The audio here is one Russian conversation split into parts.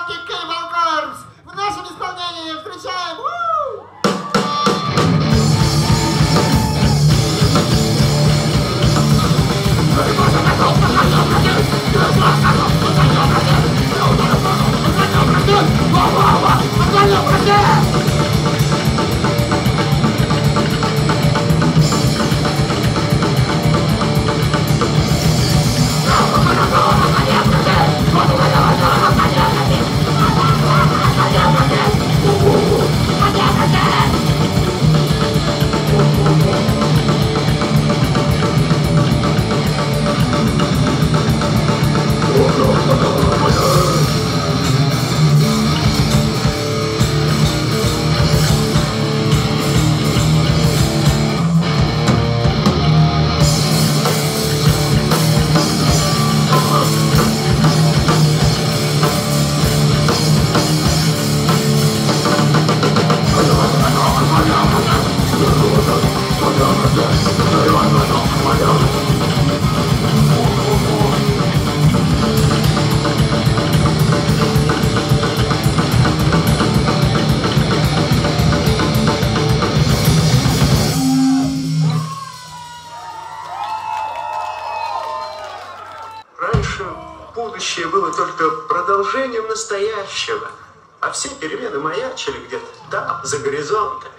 собаки Cable Corps. В нашем исполнении встречаем... Будущее было только продолжением настоящего, а все перемены маячили где-то там, за горизонтами.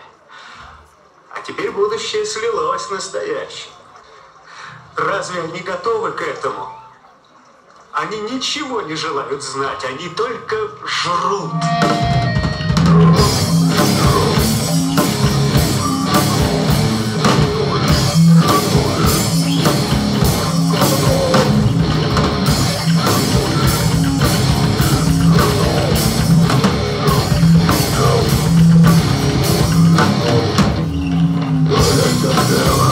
А теперь будущее слилось с настоящим. Разве они готовы к этому? Они ничего не желают знать, они только жрут. Yeah.